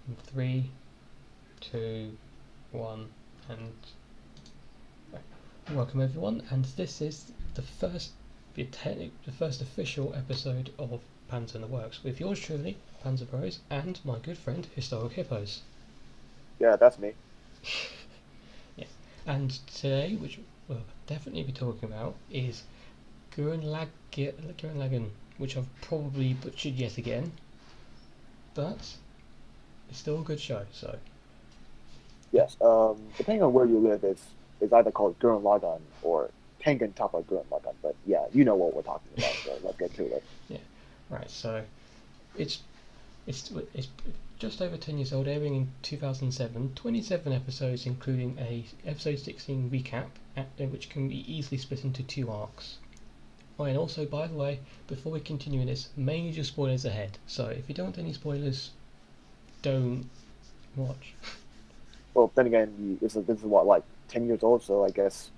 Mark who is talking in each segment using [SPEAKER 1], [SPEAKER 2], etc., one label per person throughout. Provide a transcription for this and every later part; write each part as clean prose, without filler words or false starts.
[SPEAKER 1] In 3, 2, 1, and welcome everyone. And this is the first official episode of Panzer in the Works with yours truly, Panzer Bros, and my good friend HistoricHippos.
[SPEAKER 2] Yeah, that's me.
[SPEAKER 1] Yeah. And today, which we'll definitely be talking about, is Gurren Laggan, which I've probably butchered yet again, but it's still a good show. So
[SPEAKER 2] Yes. Depending on where you live, it's either called Gurren Laggan or Tengen Toppa Gurren Laggan. But yeah, you know what we're talking about, so let's get to it.
[SPEAKER 1] yeah, right. So it's it's just over 10 years old, airing in 2007. 27 episodes, including a episode 16 recap, which can be easily split into 2 arcs. Oh, and also, by the way, before we continue in this, major spoilers ahead. So if you don't want any spoilers, don't watch.
[SPEAKER 2] Well, then again, this is what, like 10 years old, so I guess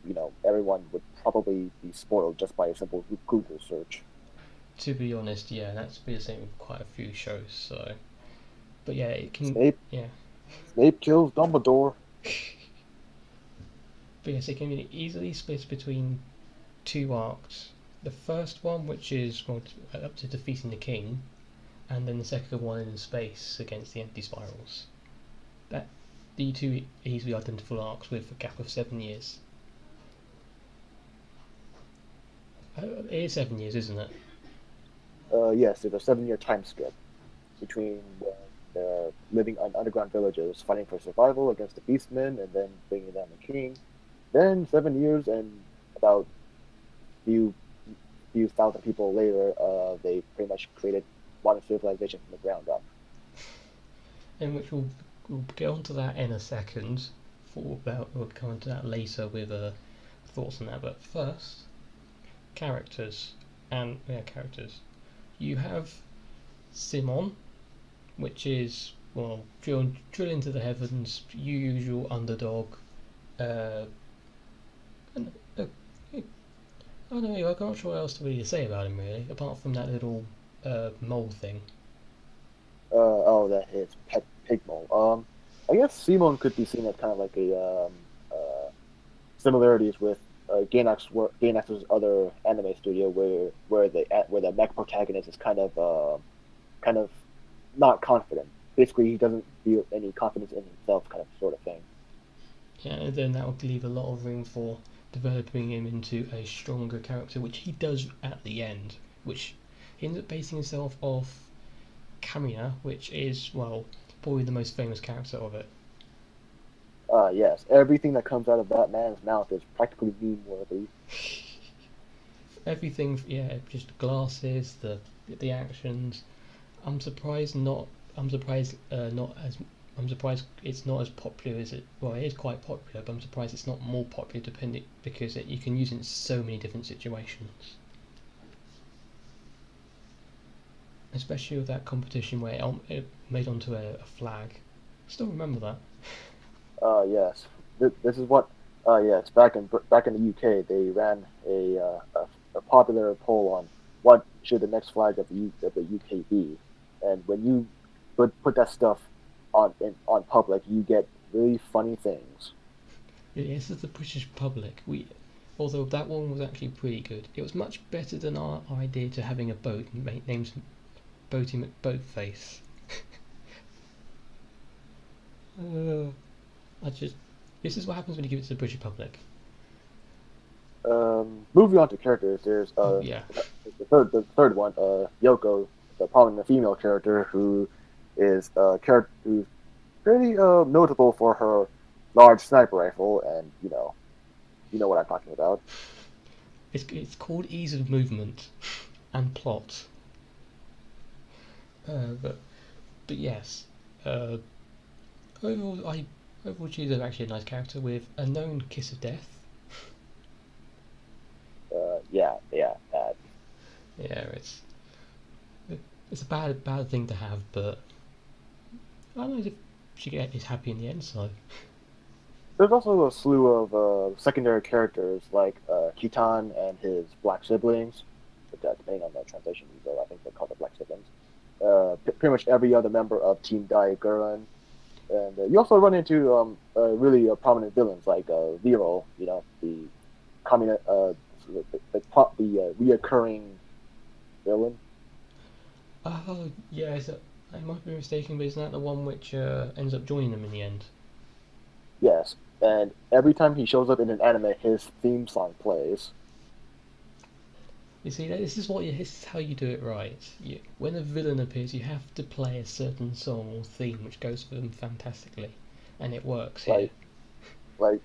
[SPEAKER 2] everyone would probably be spoiled just by a simple Google search.
[SPEAKER 1] To be honest, yeah, that's been the same with quite a few shows. So, but yeah, it can,
[SPEAKER 2] Snape,
[SPEAKER 1] yeah.
[SPEAKER 2] Snape kills Dumbledore.
[SPEAKER 1] But yes, it can be easily split between 2 arcs. The first one, which is up to defeating the king, and then the second one in space against the empty spirals. That the 2 easily identifiable arcs with a gap of 7 years. It is 7 years, isn't it?
[SPEAKER 2] Yes, there's a 7-year time skip between when they're living in underground villages, fighting for survival against the beastmen, and then bringing down the king. Then 7 years and about few few thousand people later, they pretty much created modern civilization from the ground up.
[SPEAKER 1] In which we'll get onto that in a second. We'll come into that later with thoughts on that. But first, characters characters. You have Simon, which is drill into the heavens, usual underdog. And, I don't know. I'm not sure what else to really say about him really, apart from that little mole thing.
[SPEAKER 2] Oh, that is pet pig mole. I guess Simon could be seen as kind of like a similarities with Gainax's other anime studio, where the mech protagonist is kind of not confident. Basically, he doesn't feel any confidence in himself, kind of sort of thing.
[SPEAKER 1] Yeah, and then that would leave a lot of room for developing him into a stronger character, which he does at the end, which he ends up basing himself off Kamiya, which is, probably the most famous character of it.
[SPEAKER 2] Yes, everything that comes out of that man's mouth is practically meme worthy.
[SPEAKER 1] Everything, yeah, just the glasses, the actions. I'm surprised not. I'm surprised not as. I'm surprised it's not as popular as it. Well, it is quite popular, but I'm surprised it's not more popular, depending because you can use it in so many different situations. Especially with that competition where it made onto a flag. Still remember that.
[SPEAKER 2] Yes, this is what. Yes, back in the UK, they ran a popular poll on what should the next flag of the UK be, and when you put that stuff on public, you get really funny things.
[SPEAKER 1] This is the British public. Although that one was actually pretty good. It was much better than our idea to having a boat named Boaty McBoatface. I just. This is what happens when you give it to the British public.
[SPEAKER 2] Moving on to characters, there's
[SPEAKER 1] Oh yeah.
[SPEAKER 2] the third one, Yoko, the female character who's pretty notable for her large sniper rifle, and you know what I'm talking about.
[SPEAKER 1] It's called ease of movement and plot. But yes. Uh, overall she's actually a nice character with a known kiss of death.
[SPEAKER 2] Yeah.
[SPEAKER 1] Yeah, it's a bad thing to have, but I don't know if she is happy in the end. So
[SPEAKER 2] There's also a slew of secondary characters like Kitan and his black siblings. But, depending on the translation, I think they're called the black siblings. Pretty much every other member of Team Dai Gurren. And you also run into really prominent villains like Zero, the communist, the reoccurring villain.
[SPEAKER 1] Oh, yeah, I might be mistaken, but isn't that the one which ends up joining them in the end?
[SPEAKER 2] Yes, and every time he shows up in an anime, his theme song plays.
[SPEAKER 1] You see, this is how you do it right. When a villain appears, you have to play a certain song or theme which goes for them fantastically, and it works here.
[SPEAKER 2] Like, like,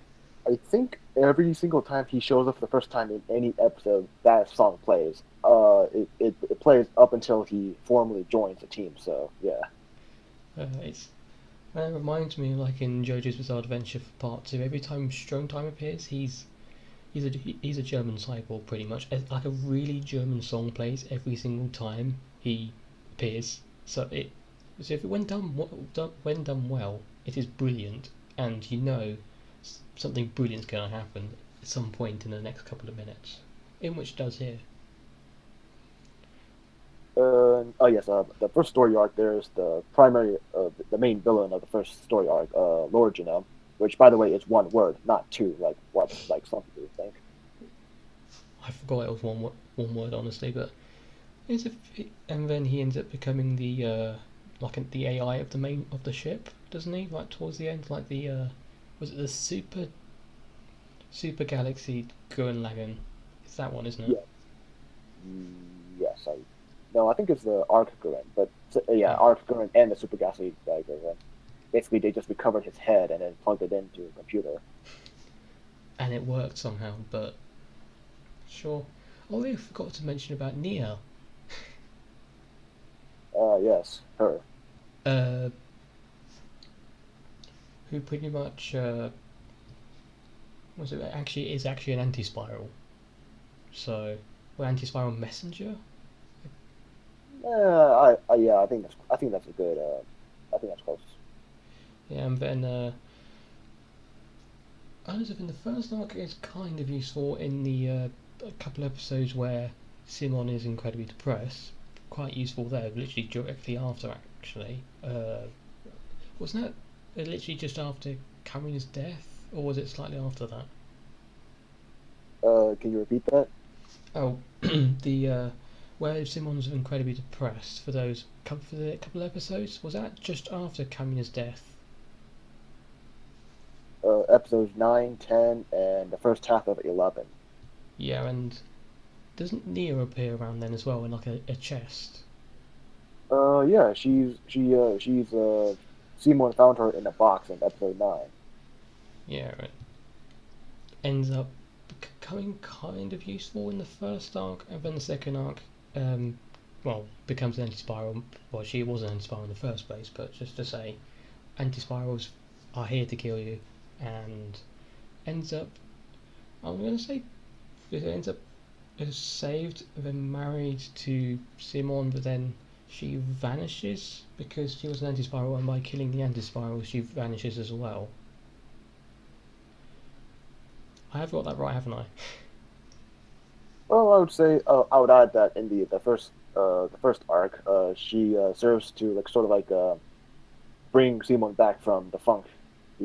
[SPEAKER 2] I think every single time he shows up for the first time in any episode, that song plays. It plays up until he formally joins the team. So yeah.
[SPEAKER 1] It's It reminds me, like in JoJo's Bizarre Adventure for Part Two. Every time Strong Time appears, he's a German cyborg pretty much. Like a really German song plays every single time he appears. So if it when done well, it is brilliant, and something brilliant's going to happen at some point in the next couple of minutes, in which it does here.
[SPEAKER 2] Oh yes, the first story arc. There's the main villain of the first story arc, Lord Genome, which by the way is one word, not two, like some people think.
[SPEAKER 1] I forgot it was one word honestly, but and then he ends up becoming the AI of the ship, doesn't he? Like towards the end, like was it the super galaxy Gurren Laggan? It's that one, isn't it?
[SPEAKER 2] Yeah, yes, I no, I think it's the Arc Gurren, but yeah,
[SPEAKER 1] Yeah,
[SPEAKER 2] Arc Gurren and the Super Galaxy Gurren. Basically, they just recovered his head and then plugged it into a computer.
[SPEAKER 1] and it worked somehow, but sure. Oh, I forgot to mention about Nia,
[SPEAKER 2] Yes, her.
[SPEAKER 1] uh, who pretty much was it actually is actually an anti-spiral. So, well, anti-spiral messenger.
[SPEAKER 2] Yeah, I think that's a good. I think that's close.
[SPEAKER 1] Yeah, and then honestly, in the first arc, it's kind of useful in the a couple episodes where Simon is incredibly depressed. Quite useful there, literally directly after, actually. Wasn't that literally just after Cameron's death, or was it slightly after that?
[SPEAKER 2] Can you repeat that?
[SPEAKER 1] Oh, the where Simon's incredibly depressed for the couple episodes. Was that just after Cameron's death?
[SPEAKER 2] Episodes 9, 10, and the first half of 11.
[SPEAKER 1] Yeah, and doesn't Nia appear around then as well in like a chest?
[SPEAKER 2] Yeah, she's Simon found her in a box in episode 9.
[SPEAKER 1] Yeah, it ends up becoming kind of useful in the first arc, and then the second arc, well, becomes an anti-spiral. Well, she was an anti-spiral in the first place, but just to say, anti-spirals are here to kill you, and ends up, I'm gonna say, it ends up is saved, then married to Simon, but then she vanishes because she was an anti-spiral, and by killing the anti-spiral, she vanishes as well. I have got that right, haven't I?
[SPEAKER 2] Well, I would say I would add that in the first arc, she serves to like sort of like bring Simon back from the funk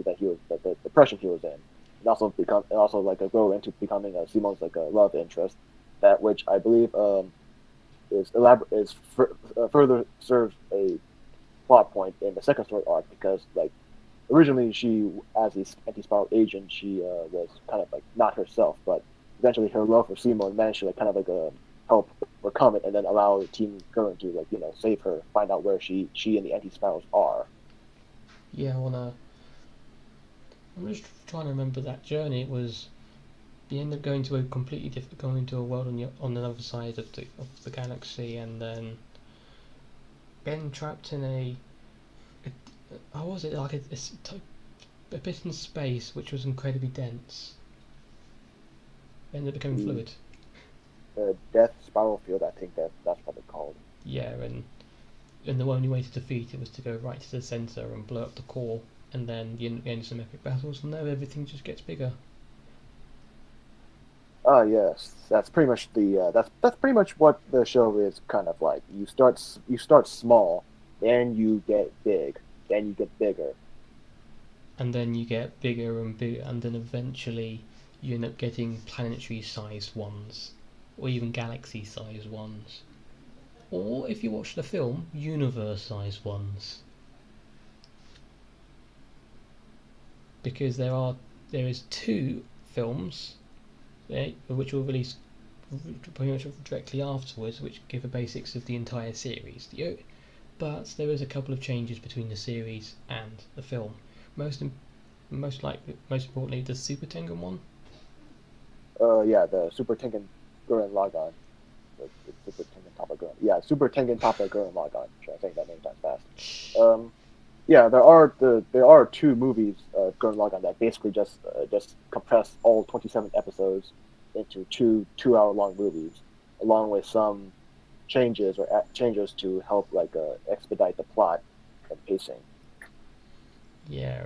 [SPEAKER 2] that he was the depression he was in, and also like grow into becoming Simon's like a love interest, that which I believe further serves a plot point in the second story arc because like originally she as the anti-spiral agent she was kind of like not herself, but eventually her love for Simon managed to like kind of like help overcome it and then allow Team Gurren to like save her, find out where she and the anti-spirals are.
[SPEAKER 1] Yeah, I'm just trying to remember that journey. It was you end up going to a completely different, going to a world on the other side of the galaxy, and then getting trapped in a how was it like a bit in space which was incredibly dense. Ended up becoming
[SPEAKER 2] The
[SPEAKER 1] fluid.
[SPEAKER 2] death spiral field, I think that's what it's called.
[SPEAKER 1] Yeah, and the only way to defeat it was to go right to the center and blow up the core, and then you end up getting some epic battles, and then everything just gets bigger.
[SPEAKER 2] Ah, yes, that's pretty much that's pretty much what the show is kind of like. You start small, then you get big, then you get bigger.
[SPEAKER 1] and then you get bigger and bigger, and then eventually you end up getting planetary-sized ones, or even galaxy-sized ones, or if you watch the film, universe-sized ones. Because there is two films, which were released pretty much directly afterwards, which give the basics of the entire series. But there is a couple of changes between the series and the film. Most importantly, the Super Tengen one.
[SPEAKER 2] Yeah, the Super Tengen Gurren Laggan. The Super Tengen Toppa Gurren. Yeah, Super Tengen Toppa Gurren Laggan. Sure, I saying that many times fast. Yeah, there are two movies, Gurren Laggan, that basically just compress all 27 episodes into two 2 hour long movies, along with some changes to help expedite the plot and pacing.
[SPEAKER 1] Yeah,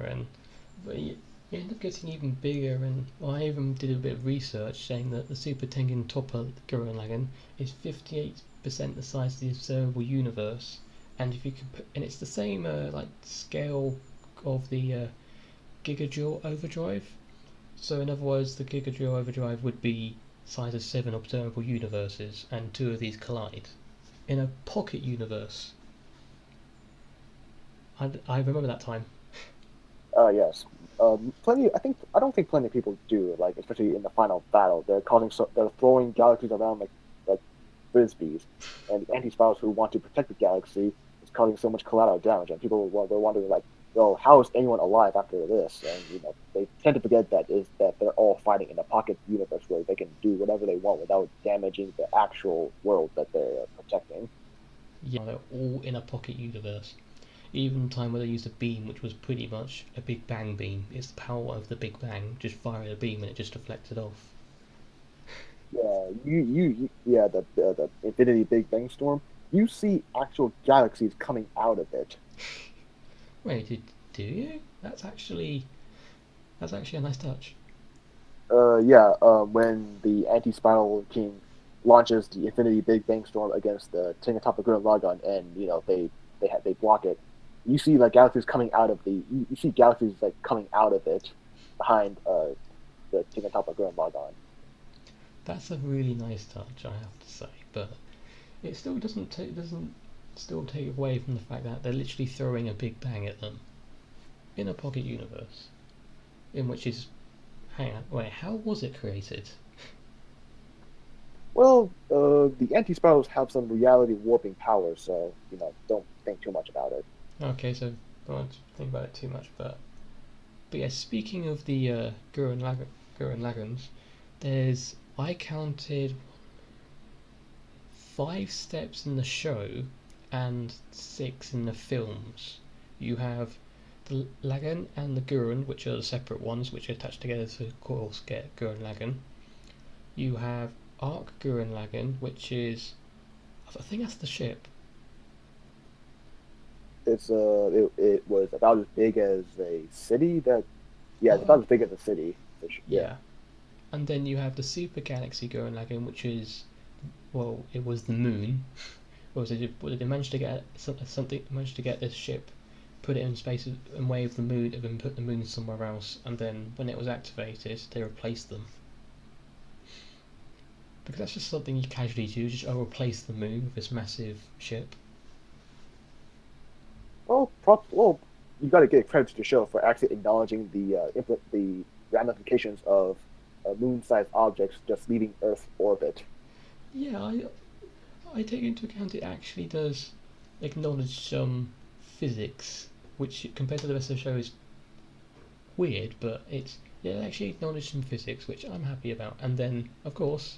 [SPEAKER 1] but you end up getting even bigger, and I even did a bit of research saying that the Super Tengen Toppa Gurren Lagann is 58% the size of the observable universe, and if you and it's the same scale of the Gigajoule Overdrive. So in other words, the Gigajoule Overdrive would be size of 7 observable universes, and 2 of these collide in a pocket universe. I remember that time.
[SPEAKER 2] Yes. Plenty. I don't think plenty of people do. Like especially in the final battle, they're throwing galaxies around like frisbees, and the anti-spirals who want to protect the galaxy is causing so much collateral damage, and people were wondering like, "Yo, how is anyone alive after this?" And they tend to forget that they're all fighting in a pocket universe where they can do whatever they want without damaging the actual world that they're protecting.
[SPEAKER 1] Yeah, they're all in a pocket universe. Even the time where they used a beam, which was pretty much a Big Bang beam. It's the power of the Big Bang, just firing a beam and it just deflected off.
[SPEAKER 2] Yeah, yeah, the Infinity Big Bang Storm. You see actual galaxies coming out of it.
[SPEAKER 1] Wait, do you? That's actually a nice touch.
[SPEAKER 2] Yeah. When the Anti-Spiral King launches the Infinity Big Bang Storm against the Tingatapa Gurren Lagann, and they block it. You see like galaxies coming out of you see galaxies like coming out of it behind the Tingatapa Gurren Lagann.
[SPEAKER 1] That's a really nice touch, I have to say, but it still doesn't still take away from the fact that they're literally throwing a Big Bang at them in a pocket universe, in which is hang on, wait, how was it created?
[SPEAKER 2] Well, the anti-spirals have some reality warping powers, so don't think too much about it.
[SPEAKER 1] Okay, so I won't think about it too much, but yeah, speaking of the Gurren Laganns, I counted 5 steps in the show and 6 in the films. You have the Lagan and the Gurren, which are the separate ones, which are attached together to, of course, get Gurren Lagann. You have Arc Gurren Lagann, which is, I think that's the ship.
[SPEAKER 2] It was about as big as a city. It's about as big as a city. Yeah.
[SPEAKER 1] Yeah. And then you have the Super Galaxy Gurren Lagann, which is, well, it was the moon. They managed to get managed to get this ship, put it in space and wave the moon, and then put the moon somewhere else, and then when it was activated, they replaced them. Because that's just something you casually do, just replace the moon with this massive ship.
[SPEAKER 2] Well, you got to give credit to the show for actually acknowledging the ramifications of moon-sized objects just leaving Earth orbit.
[SPEAKER 1] Yeah, I take into account it actually does acknowledge some physics, which compared to the rest of the show is weird, but it actually acknowledged some physics, which I'm happy about. And then, of course,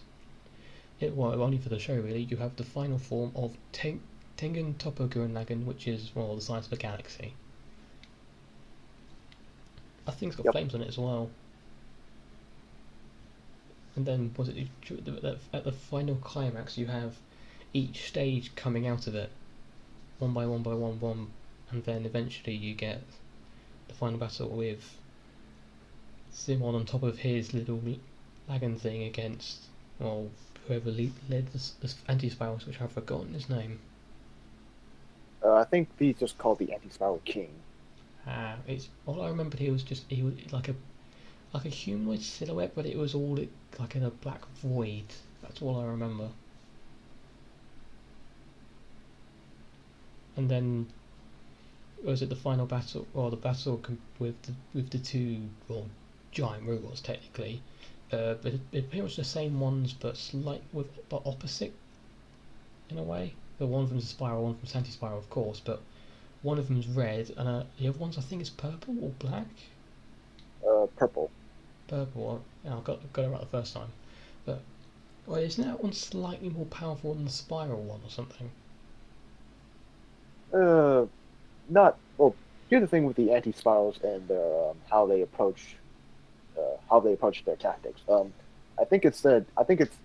[SPEAKER 1] only for the show really, you have the final form of Tengen Toppa Gurren Lagann, which is, well, the size of a galaxy. I think it's got flames on it as well. And then, at the final climax, you have each stage coming out of it, one by one, and then eventually you get the final battle with Simon on top of his little Lagan thing against, well, whoever led the anti-spirals, which I've forgotten his name.
[SPEAKER 2] I think he's just called the Anti-Spiral King.
[SPEAKER 1] It's all I remembered. He was like a humanoid silhouette, but it was all like in a black void. That's all I remember. And then was it the final battle, or the battle with the two, well, giant robots technically, but they're pretty much the same ones, but but opposite in a way. The one of them's a spiral, one of them's anti-spiral, of course, but one of them's red, and the other one's I think is purple or black.
[SPEAKER 2] Purple.
[SPEAKER 1] Purple. I got it right the first time, but well, isn't that one slightly more powerful than the spiral one or something?
[SPEAKER 2] Not well. Here's the thing with the anti-spirals and their how they approach their tactics. I think it's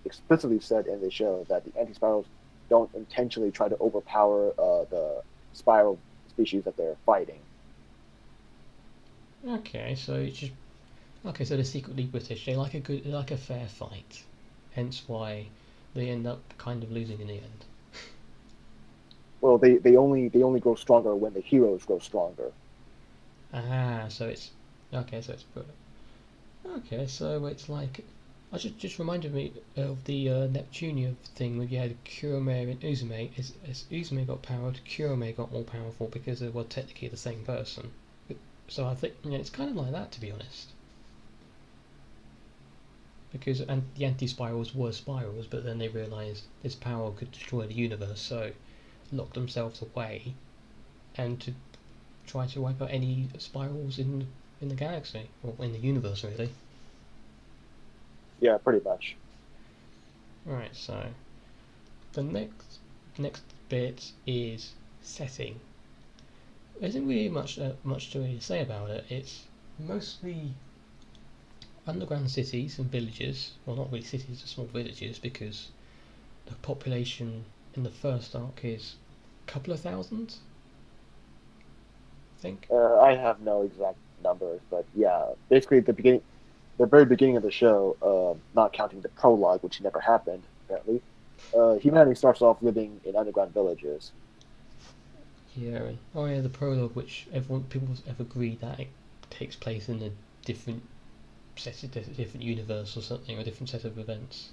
[SPEAKER 2] explicitly said in the show that the anti-spirals don't intentionally try to overpower the spiral species that they're fighting.
[SPEAKER 1] Okay, so it's just okay. So they're secretly British. They like a fair fight, hence why they end up kind of losing in the end.
[SPEAKER 2] Well, they only grow stronger when the heroes grow stronger.
[SPEAKER 1] So it's okay. So it's okay. So it's like I just reminded me of the Neptunia thing where you had Kurome and Uzume. As Uzume got powered, Kurome got more powerful because they were technically the same person. So I think it's kind of like that, to be honest. Because the anti-spirals were spirals, but then they realised this power could destroy the universe, so locked themselves away, and to try to wipe out any spirals in the galaxy or in the universe, really.
[SPEAKER 2] Yeah, pretty much.
[SPEAKER 1] Right. So the next bit is setting. There isn't really much to really say about it. It's mostly underground cities and villages. Well, not really cities, small villages, because the population in the first arc is a couple of thousand, I think.
[SPEAKER 2] I have no exact numbers, but yeah, basically the very beginning of the show, not counting the prologue, which never happened apparently, humanity starts off living in underground villages.
[SPEAKER 1] Yeah. Oh yeah, the prologue, which people have agreed that it takes place in a different different universe or something, or a different set of events.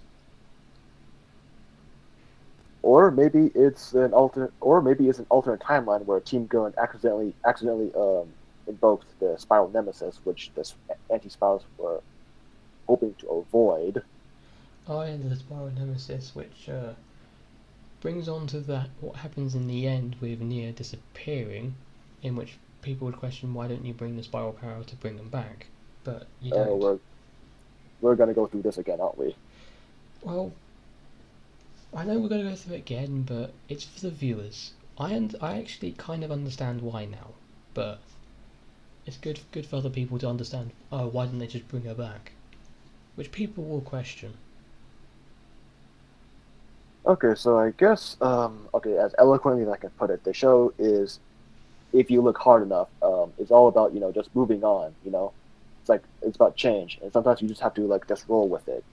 [SPEAKER 2] Or maybe it's an alternate timeline where Team Gurren accidentally invoked the Spiral Nemesis, which the anti-spirals were hoping to avoid.
[SPEAKER 1] Oh yeah, the Spiral Nemesis, which brings on to that what happens in the end with Nia disappearing, in which people would question why don't you bring the spiral power to bring them back, but you don't.
[SPEAKER 2] We're gonna go through this again, aren't we?
[SPEAKER 1] Well, I know we're going to go through it again, but it's for the viewers. I actually kind of understand why now, but it's good for other people to understand. Oh, why didn't they just bring her back? Which people will question.
[SPEAKER 2] Okay, so I guess okay, as eloquently as I can put it, the show is, if you look hard enough, it's all about just moving on. It's like it's about change, and sometimes you just have to like just roll with it.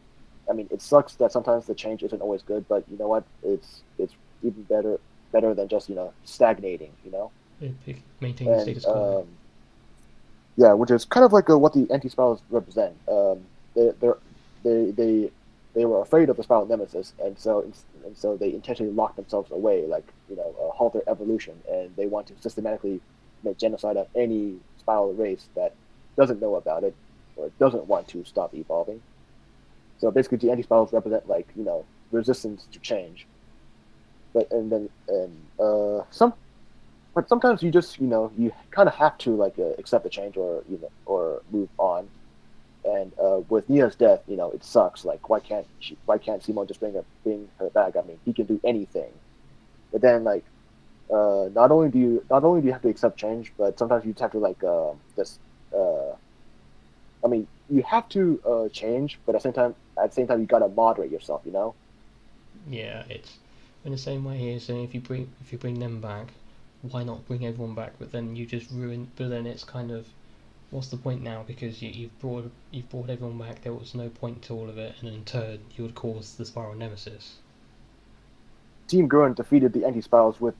[SPEAKER 2] I mean, it sucks that sometimes the change isn't always good, but you know what? It's even better than just stagnating.
[SPEAKER 1] Maintain the
[SPEAKER 2] And
[SPEAKER 1] status quo.
[SPEAKER 2] yeah, which is kind of like what the anti-spirals represent. They they're, they they were afraid of the spiral nemesis, and so they intentionally locked themselves away, like halt their evolution, and they want to systematically make genocide of any spiral race that doesn't know about it or doesn't want to stop evolving. So basically, the anti-spirals represent like resistance to change, but sometimes you just you kind of have to like accept the change or move on. And with Nia's death, it sucks. Like, why can't Simon just bring her back? I mean, he can do anything. But then, like, not only do you have to accept change, but sometimes you just have to like just. I mean, you have to change, but at the same time, you gotta moderate yourself.
[SPEAKER 1] Yeah, it's in the same way here. So if you bring them back, why not bring everyone back? But then you just ruin. But then it's kind of what's the point now? Because you've brought everyone back. There was no point to all of it, and in turn you would cause the spiral nemesis.
[SPEAKER 2] Team Gurren defeated the anti-spirals with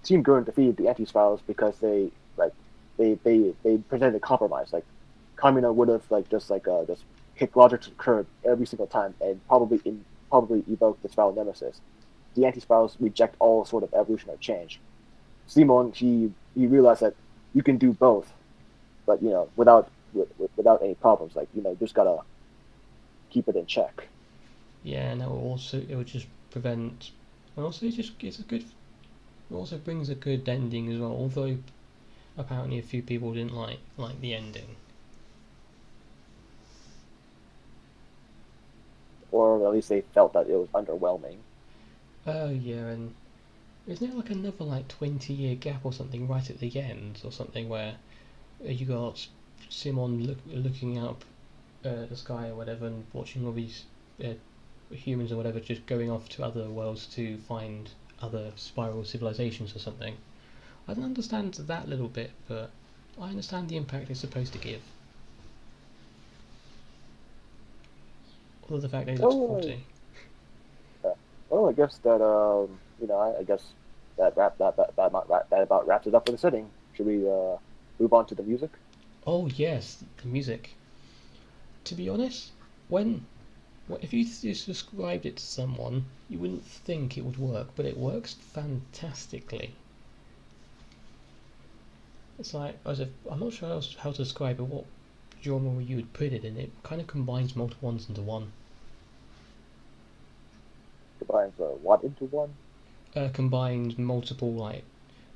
[SPEAKER 2] Team Gurren defeated the anti-spirals because they presented a compromise. Like Kamina would have just kicked Roger to the curb every single time and probably evoke the spiral nemesis. The anti-spirals reject all sort of evolution or change. Simon he realized that you can do both, but without any problems. Like you just gotta keep it in check.
[SPEAKER 1] Yeah, and it would just prevent, and also it just gives a good, it also brings a good ending as well. Although apparently a few people didn't like the ending.
[SPEAKER 2] Or at least they felt that it was underwhelming.
[SPEAKER 1] Oh yeah, and isn't there like another like 20-year gap or something right at the end or something where you got Simon looking up the sky or whatever and watching all these uh, humans or whatever just going off to other worlds to find other spiral civilizations or something. I don't understand that little bit, but I understand the impact it's supposed to give. Although the fact that he looks
[SPEAKER 2] Oh,
[SPEAKER 1] 40.
[SPEAKER 2] well, I guess that I guess that about wraps it up for the setting. Should we move on to the music?
[SPEAKER 1] Oh yes, the music. To be honest, when if you just described it to someone, you wouldn't think it would work, but it works fantastically. It's like I'm not sure how to describe it. What genre you would put it in? It kind of combines multiple ones into one.
[SPEAKER 2] Combines what into one?
[SPEAKER 1] Combines multiple like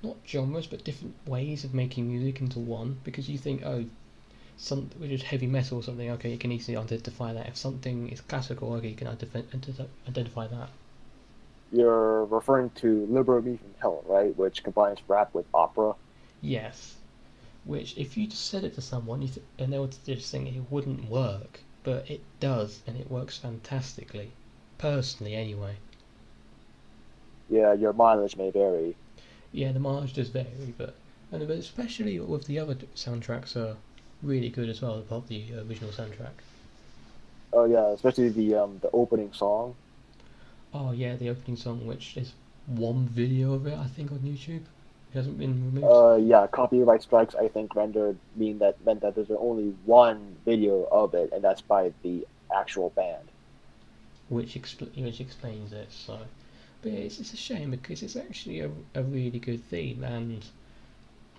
[SPEAKER 1] not genres but different ways of making music into one because you think some which is heavy metal or something, okay, you can easily identify that. If something is classical, okay, you can identify that.
[SPEAKER 2] You're referring to Liberate Me from Hell, right? Which combines rap with opera.
[SPEAKER 1] Yes, which if you just said it to someone and they would just think it wouldn't work, but it does and it works fantastically. Personally, anyway.
[SPEAKER 2] Yeah, your mileage may vary.
[SPEAKER 1] Yeah, the mileage does vary, but especially with the other soundtracks are really good as well, apart the original soundtrack.
[SPEAKER 2] Oh yeah, especially the opening song.
[SPEAKER 1] Oh yeah, the opening song, which is one video of it, I think, on YouTube. It hasn't been removed.
[SPEAKER 2] Yeah, copyright strikes I think rendered meant that there's only one video of it, and that's by the actual band.
[SPEAKER 1] Which explains it. So, but yeah, it's a shame because it's actually a really good theme, and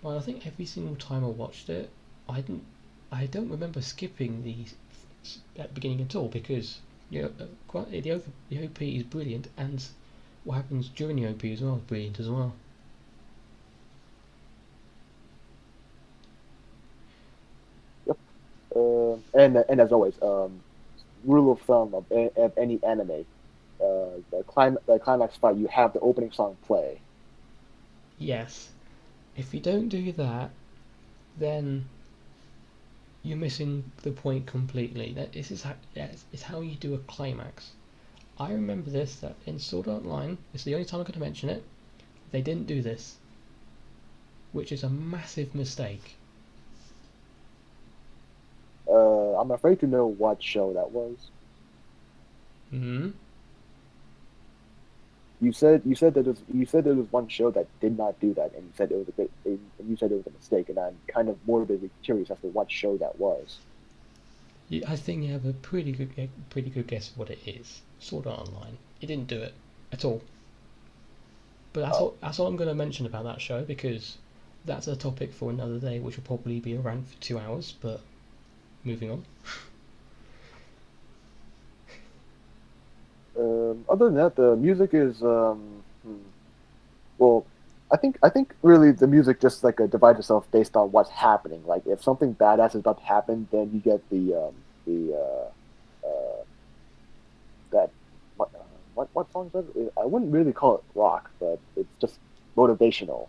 [SPEAKER 1] well, I think every single time I watched it, I don't remember skipping at the beginning at all because the OP is brilliant, and what happens during the OP as well is brilliant as well.
[SPEAKER 2] Yep. And as always, rule of thumb of any anime, the climax fight, you have the opening song play.
[SPEAKER 1] Yes, if you don't do that, then you're missing the point completely. It's how you do a climax. I remember this that in Sword Art Online, it's the only time I'm going to mention it. They didn't do this, which is a massive mistake.
[SPEAKER 2] I'm afraid to know what show that was.
[SPEAKER 1] Hmm.
[SPEAKER 2] You said there was one show that did not do that, and you said it was a bit, and you said it was a mistake, and I'm kind of morbidly curious as to what show that was.
[SPEAKER 1] I think you have a pretty good guess of what it is. Sword Art Online. It didn't do it at all. But
[SPEAKER 2] Oh,
[SPEAKER 1] that's all I'm going to mention about that show because that's a topic for another day, which will probably be a rant for 2 hours. But moving on.
[SPEAKER 2] other than that, the music is well, I think really the music just divides itself based on what's happening. Like if something badass is about to happen, then you get the that what song is it? I wouldn't really call it rock, but it's just motivational.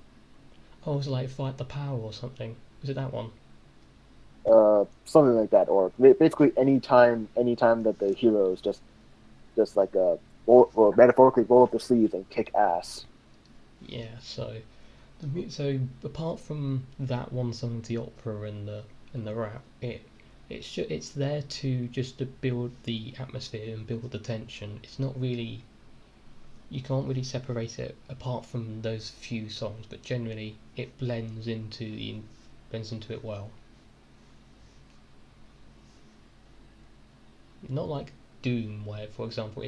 [SPEAKER 1] Oh, it was like Fight the Power or something. Was it that one?
[SPEAKER 2] Something like that, or basically anytime that the heroes just or metaphorically roll up their sleeves and kick ass.
[SPEAKER 1] Yeah. So apart from that one song, the opera and the rap, it's there to just to build the atmosphere and build the tension. It's not really you can't really separate it apart from those few songs, but generally it blends into it well. Not like Doom, where, for example,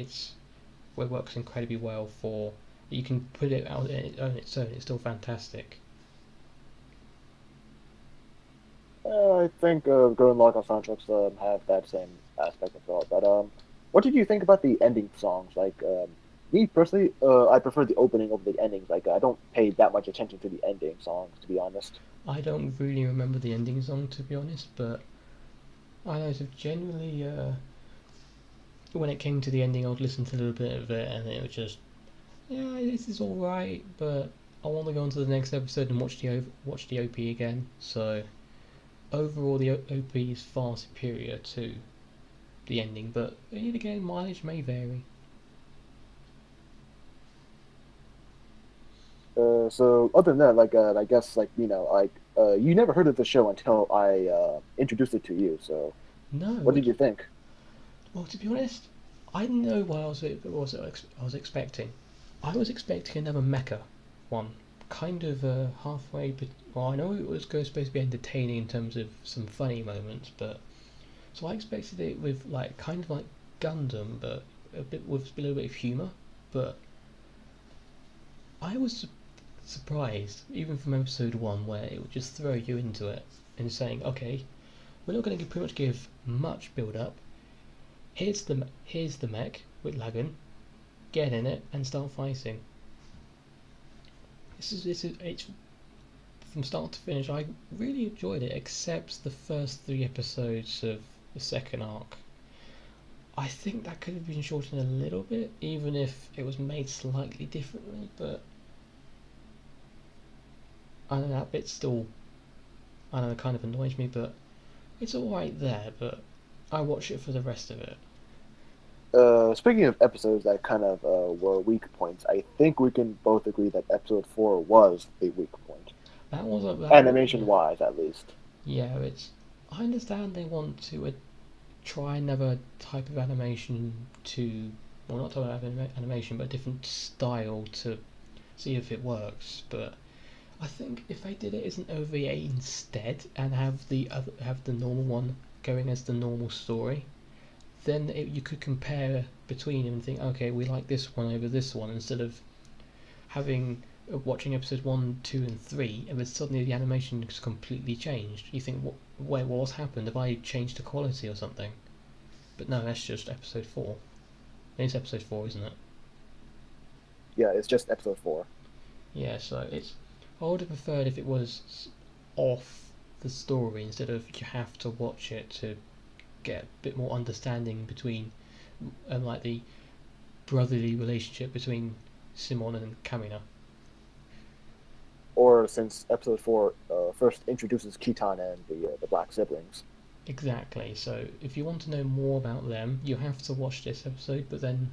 [SPEAKER 1] where it works incredibly well for you can put it out on its own. It's still fantastic.
[SPEAKER 2] I think Gurren Laggan soundtracks have that same aspect as well. But what did you think about the ending songs? Like me personally, I prefer the opening over the endings. Like I don't pay that much attention to the ending songs, to be honest.
[SPEAKER 1] I don't really remember the ending song to be honest, but I know so generally when it came to the ending, I would listen to a little bit of it, and it was just yeah, this is all right, but I want to go on to the next episode and watch the OP again. So overall, the OP is far superior to the ending, but yet again, mileage may vary.
[SPEAKER 2] So other than that, like I guess like like you never heard of the show until I introduced it to you. So
[SPEAKER 1] No,
[SPEAKER 2] what did you think?
[SPEAKER 1] well, to be honest, I didn't know what I was expecting. I was expecting another mecha one, kind of halfway. Well, I know it was supposed to be entertaining in terms of some funny moments, but so I expected it with like kind of like Gundam, but a bit with a little bit of humour. But I was surprised, even from episode one, where it would just throw you into it and saying, okay, we're not going to pretty much give much build up. Here's the mech with Lagan. Get in it and start fighting. This is it's from start to finish. I really enjoyed it, except the first 3 episodes of the second arc. I think that could have been shortened a little bit, even if it was made slightly differently. But I know that bit still, I know it kind of annoys me, but it's all right there. But I watch it for the rest of it.
[SPEAKER 2] Speaking of episodes that kind of were weak points, I think we can both agree that episode 4 was a weak point,
[SPEAKER 1] That was a
[SPEAKER 2] animation wise, at least.
[SPEAKER 1] yeah. It's I understand they want to try another type of animation to well not type of animation but a different style to see if it works. But I think if they did it as an OVA instead and have the normal one going as the normal story, then you could compare between them and think, okay, we like this one over this one, instead of having watching episodes 1, 2, and 3, and then suddenly the animation has completely changed. You think, what's happened? Have I changed the quality or something? But no, that's just episode 4. It's episode 4, isn't it?
[SPEAKER 2] Yeah, it's just episode 4.
[SPEAKER 1] Yeah, so it's. I would have preferred if it was off the story instead of you have to watch it to get a bit more understanding between, like the brotherly relationship between Simon and Kamina.
[SPEAKER 2] Or since episode 4 first introduces Kitan and the black siblings.
[SPEAKER 1] Exactly. So if you want to know more about them, you have to watch this episode. But then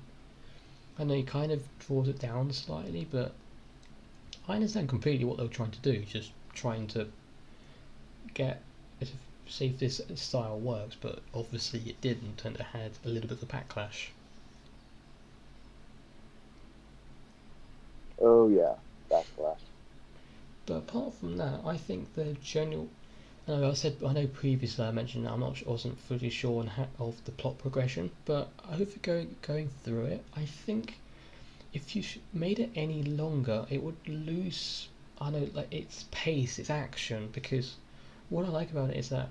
[SPEAKER 1] I know it kind of draws it down slightly, but I understand completely what they were trying to do. Just trying to get see if this style works, but obviously it didn't, and it had a little bit of a backlash.
[SPEAKER 2] Oh yeah, backlash.
[SPEAKER 1] But apart from that, I think the general. I know previously I mentioned that wasn't fully sure of the plot progression, but over going through it, I think if you made it any longer, it would lose. I know, like its pace, its action, because what I like about it is that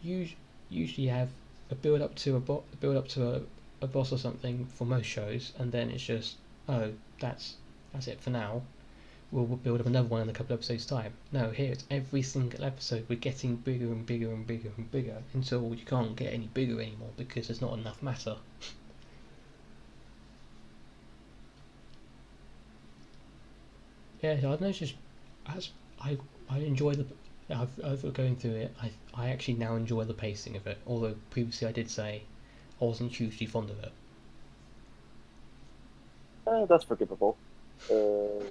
[SPEAKER 1] you usually have a build up to a boss or something for most shows, and then it's just oh that's it for now. We'll build up another one in a couple of episodes' time. No, here it's every single episode we're getting bigger and bigger and bigger and bigger until you can't get any bigger anymore because there's not enough matter. Yeah, I don't know. It's just as I enjoy the. Over going through it, I actually now enjoy the pacing of it. Although previously I did say I wasn't hugely fond of it.
[SPEAKER 2] That's forgivable. Uh,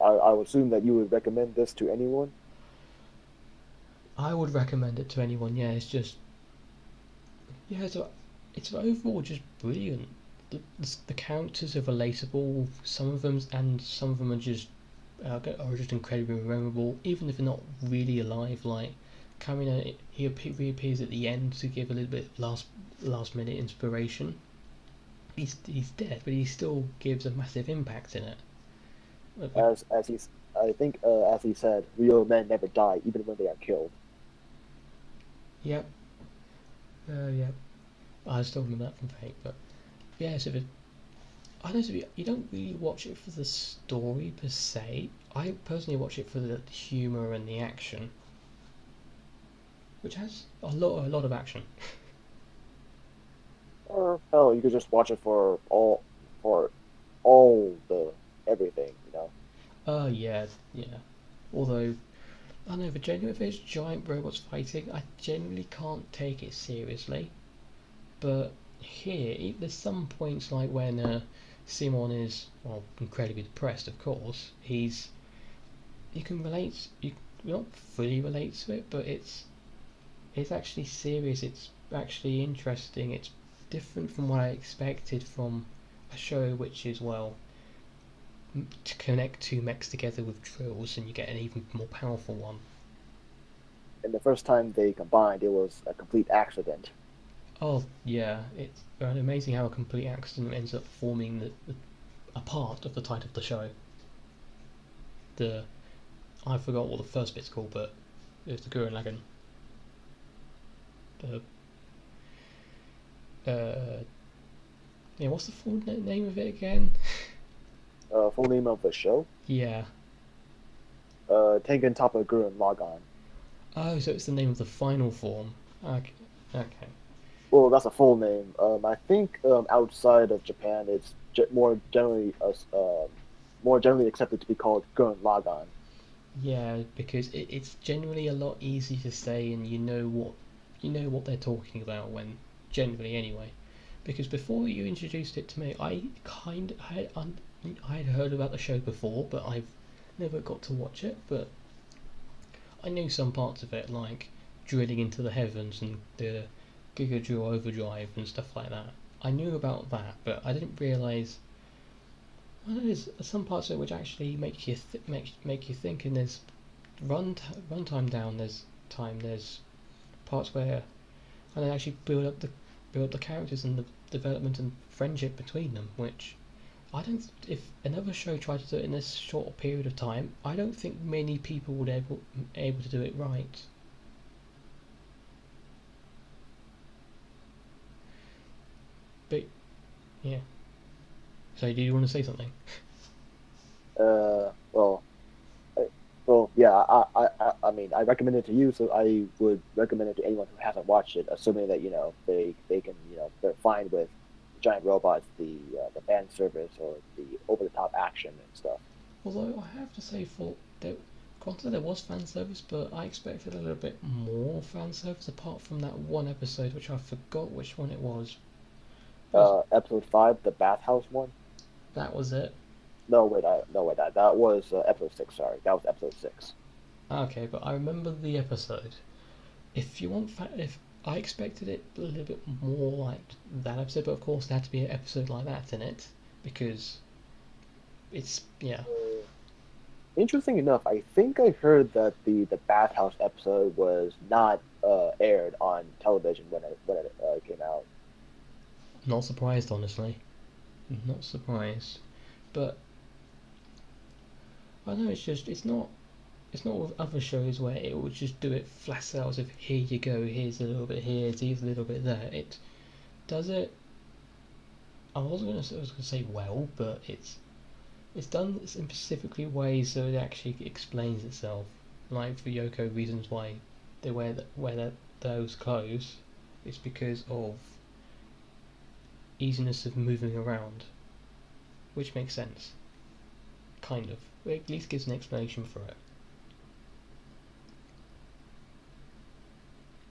[SPEAKER 2] I would assume that you would recommend this to anyone.
[SPEAKER 1] I would recommend it to anyone. Yeah, it's just so it's overall just brilliant. The characters are relatable. Some of them are just incredibly memorable, even if they're not really alive. Like Kamina, he reappears at the end to give a little bit of last minute inspiration. He's dead, but he still gives a massive impact in it.
[SPEAKER 2] As he's, I think, as he said, real men never die, even when they are killed.
[SPEAKER 1] Yep. Yep. I still remember that from Fate, but yeah. So I don't know, you don't really watch it for the story per se. I personally watch it for the humour and the action, which has a lot of action.
[SPEAKER 2] Or hell, you could just watch it for all the everything, you know.
[SPEAKER 1] Yeah, yeah. Although I don't know, if there's giant robots fighting, I genuinely can't take it seriously. But here, there's some points like when Simon is, well, incredibly depressed. Of course, you can relate. You not fully relate to it, but it's actually serious. It's actually interesting. It's different from what I expected from a show which is, well, to connect two mechs together with drills, and you get an even more powerful one.
[SPEAKER 2] And the first time they combined, it was a complete accident.
[SPEAKER 1] Oh yeah, it's amazing how a complete accident ends up forming a part of the title of the show. The I forgot what the first bit's called, but it's the Gurren Laggan. The yeah, what's the full name of it again?
[SPEAKER 2] Full name of the show,
[SPEAKER 1] Yeah.
[SPEAKER 2] Tengen Toppa Gurren Laggan.
[SPEAKER 1] Oh, so it's the name of the final form. Okay. Okay.
[SPEAKER 2] Well, that's a full name. I think outside of Japan, it's more generally accepted to be called Gurren Lagann.
[SPEAKER 1] Yeah, because it's generally a lot easier to say, and you know what they're talking about when generally anyway. Because before you introduced it to me, I had heard about the show before, but I've never got to watch it. But I knew some parts of it, like drilling into the heavens and the Giga Drill Overdrive and stuff like that. I knew about that, but I didn't realise. Well, there's some parts of it which actually make you think, and there's runtime down. There's parts where and they actually build up the characters and the development and friendship between them, which I don't. If another show tried to do it in this short period of time, I don't think many people would able to do it right. But yeah. So do you want to say something?
[SPEAKER 2] Uh, well, I, well, yeah. I mean, I recommend it to you, so I would recommend it to anyone who hasn't watched it, assuming that they can they're fine with giant robots, the fan service, or the over the top action and stuff.
[SPEAKER 1] Although I have to say, granted there was fan service, but I expected a little bit more fan service apart from that one episode, which I forgot which one it was.
[SPEAKER 2] Episode 5, the bathhouse one.
[SPEAKER 1] That was it.
[SPEAKER 2] No, wait, that was episode 6. Sorry, that was episode 6.
[SPEAKER 1] Okay, but I remember the episode. If I expected it a little bit more like that episode, but of course there had to be an episode like that in it because it's yeah.
[SPEAKER 2] Interesting enough, I think I heard that the bathhouse episode was not aired on television when it came out.
[SPEAKER 1] Not surprised, honestly. Not surprised, but I know it's not with other shows where it will just do it flat out as if here you go, here's a little bit here, here's a little bit there. It does it. I was gonna say well, but it's done in specifically ways so it actually explains itself. Like for Yoko, reasons why they those clothes, it's because of easiness of moving around, which makes sense, kind of. It at least gives an explanation for it.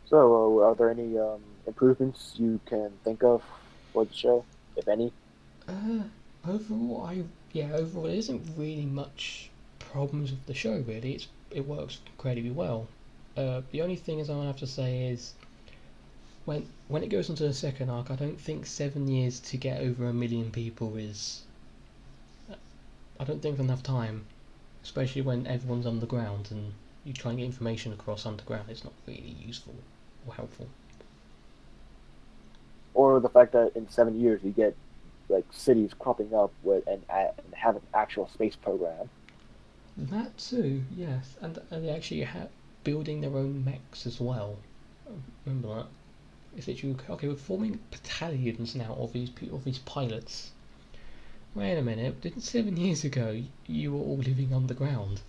[SPEAKER 2] So, are there any improvements you can think of for the show, if any?
[SPEAKER 1] Uh, overall, overall, there isn't really much problems with the show. Really, it works incredibly well. The only thing is I have to say is when it goes into the second arc, I don't think 7 years to get over 1 million people is. I don't think enough time, especially when everyone's underground and you try and get information across underground. It's not really useful or helpful.
[SPEAKER 2] Or the fact that in 7 years you get like cities cropping up with and have an actual space program.
[SPEAKER 1] That too, yes, and they actually have building their own mechs as well. Remember that? It's literally okay. We're forming battalions now of these pilots. Wait a minute! Didn't 7 years ago you were all living underground?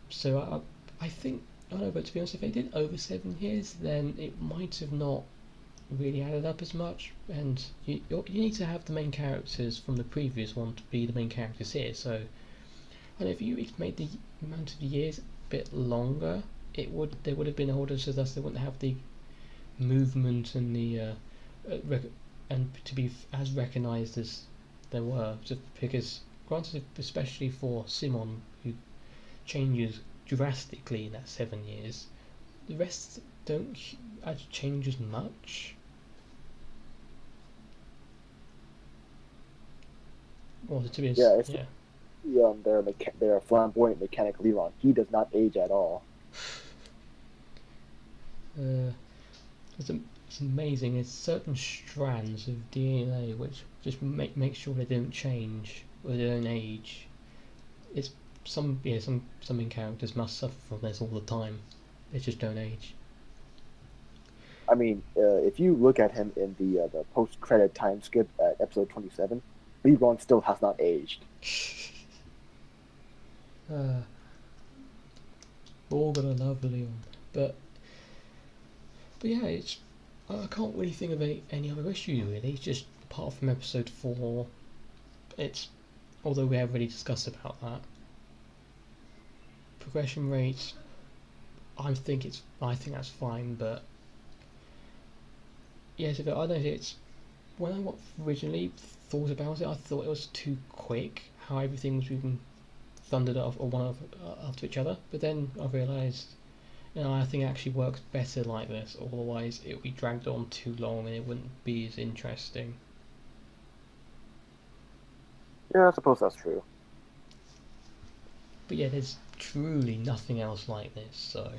[SPEAKER 1] So I think I don't know, but to be honest, if they did over 7 years, then it might have not really added up as much. And you need to have the main characters from the previous one to be the main characters here. So I don't know, if you made the amount of years a bit longer, they would have been older, so thus they wouldn't have the movement and the and to be as recognised as they were. Just because, granted, especially for Simon, who changes drastically in that 7 years, the rest don't change as much. Well, to be
[SPEAKER 2] Their flamboyant mechanic Leron, he does not age at all.
[SPEAKER 1] It's amazing. There's certain strands of DNA which just make sure they don't change or they don't age. It's some main characters must suffer from this all the time. They just don't age.
[SPEAKER 2] I mean, if you look at him in the post-credit time skip at episode 27, Leron still has not aged.
[SPEAKER 1] We're all gonna love Leon, but yeah, I can't really think of any other issue really. Just apart from episode 4, although we have already discussed about that. Progression rates, I think that's fine, but yes, I don't know. It's when I originally thought about it, I thought it was too quick how everything was moving, thundered off or one after each other. But then I realised, I think it actually works better like this. Otherwise, it would be dragged on too long and it wouldn't be as interesting.
[SPEAKER 2] Yeah, I suppose that's true.
[SPEAKER 1] But yeah, there's truly nothing else like this. So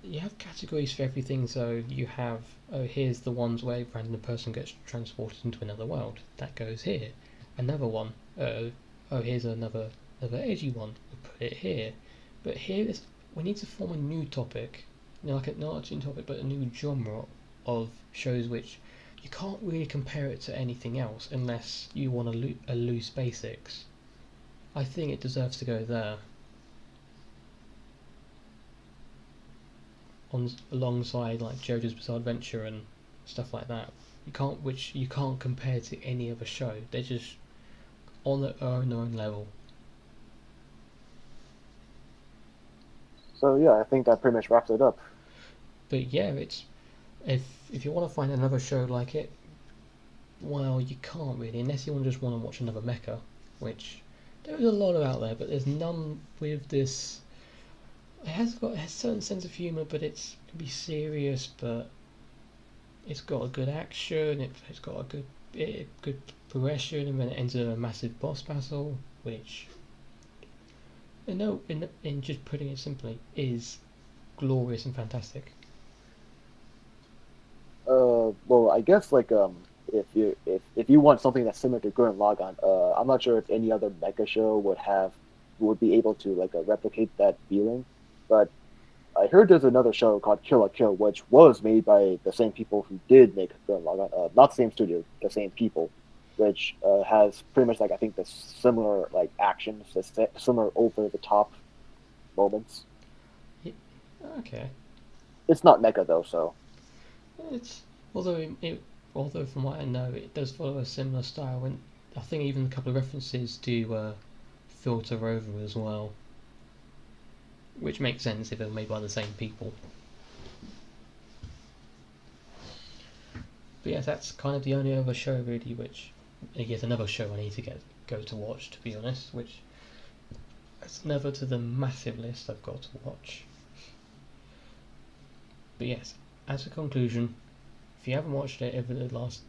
[SPEAKER 1] you have categories for everything. So you have, here's the ones where a random person gets transported into another world. That goes here. Another one. Here's another edgy one. We put it here. But here we need to form a new topic. Not a new topic, but a new genre of shows which you can't really compare it to anything else unless you want a loose basics. I think it deserves to go there. Alongside like JoJo's Bizarre Adventure and stuff like that, you can't compare to any other show. They're just on their own level.
[SPEAKER 2] So yeah, I think that pretty much wraps it up.
[SPEAKER 1] But yeah, if you want to find another show like it, well, you can't really, unless you just want to watch another mecha, which there is a lot out there, but there's none with this. It has a certain sense of humour, but it can be serious, but it's got a good action, it's got a good progression, and then it ends in a massive boss battle, which, in just putting it simply, is glorious and fantastic.
[SPEAKER 2] Well, I guess if you want something that's similar to Gurren Laggan, I'm not sure if any other mecha show would be able to replicate that feeling, but I heard there's another show called Kill la Kill, which was made by the same people who did make Gurren Laggan, not the same studio, the same people, which has pretty much I think the similar actions, the similar over the top moments.
[SPEAKER 1] Okay.
[SPEAKER 2] It's not mecha though, so.
[SPEAKER 1] It's although from what I know, it does follow a similar style, and I think even a couple of references do filter over as well, which makes sense if they're made by the same people. But yeah, that's kind of the only other show really, which I guess another show I need to go to watch, to be honest, which That's another to the massive list I've got to watch. But yes, as a conclusion, if you haven't watched it over the last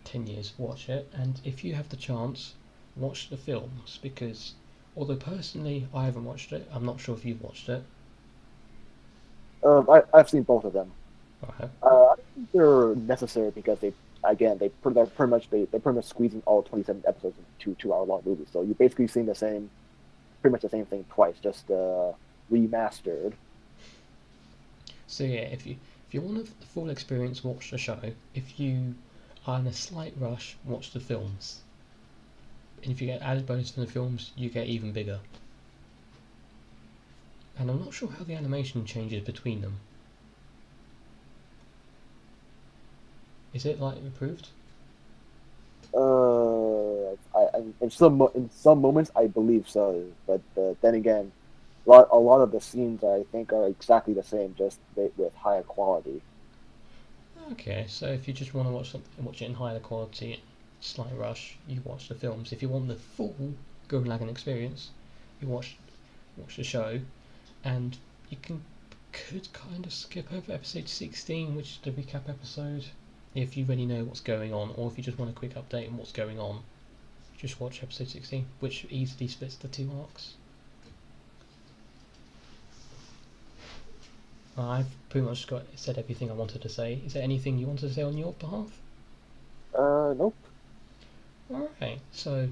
[SPEAKER 1] 10 years, watch it. And if you have the chance, watch the films. Because although personally I haven't watched it, I'm not sure if you've watched it.
[SPEAKER 2] I've seen both of them.
[SPEAKER 1] I have.
[SPEAKER 2] I think they're necessary because they're pretty much squeezing all 27 episodes into 2 hour long movies. So you're basically seeing pretty much the same thing twice, just remastered.
[SPEAKER 1] So yeah, if you want the full experience, watch the show. If you are in a slight rush, watch the films. And if you get added bonus from the films, you get even bigger. And I'm not sure how the animation changes between them. Is it like improved?
[SPEAKER 2] In some moments I believe so, but then again, a lot of the scenes I think are exactly the same, just with higher quality.
[SPEAKER 1] Okay, so if you just want to watch it in higher quality, slight rush, you watch the films. If you want the full Gurren Laggan experience, you watch the show, and you could kind of skip over episode 16, which is the recap episode, if you already know what's going on, or if you just want a quick update on what's going on, just watch episode 16, which easily splits the 2 arcs. I've pretty much said everything I wanted to say. Is there anything you wanted to say on your behalf?
[SPEAKER 2] Nope.
[SPEAKER 1] Alright, so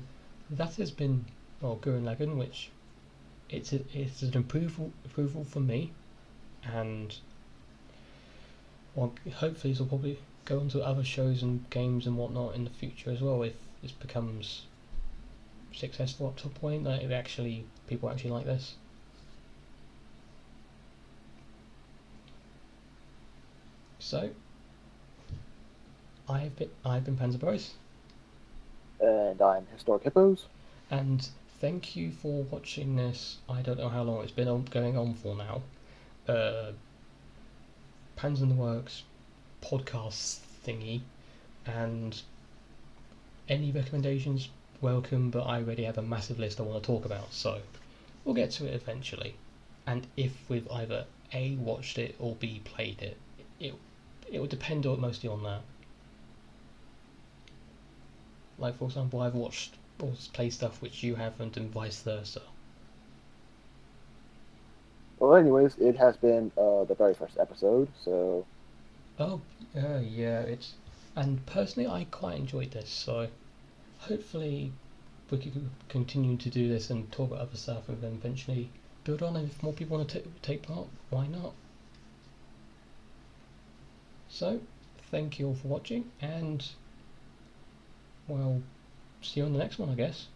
[SPEAKER 1] that has been Gurren Laggan, which it's an approval for me, and hopefully this will probably go on to other shows and games and whatnot in the future as well if this becomes successful up to a point that people actually like this. So I've been Panzer,
[SPEAKER 2] And I'm HistoricHippos.
[SPEAKER 1] and thank you for watching this. I don't know how long it's been going on for now. Panzer in the Works podcast thingy, and any recommendations welcome, but I already have a massive list I want to talk about, so we'll get to it eventually. And if we've either A, watched it, or B, played it, it will depend mostly on that. Like, for example, I've watched or played stuff which you haven't, and vice versa.
[SPEAKER 2] Well, anyways, it has been the very first episode, so
[SPEAKER 1] Oh, yeah, and personally I quite enjoyed this, so hopefully we can continue to do this and talk about other stuff and then eventually build on, and if more people want to take part, why not? So, thank you all for watching, and well, see you on the next one, I guess.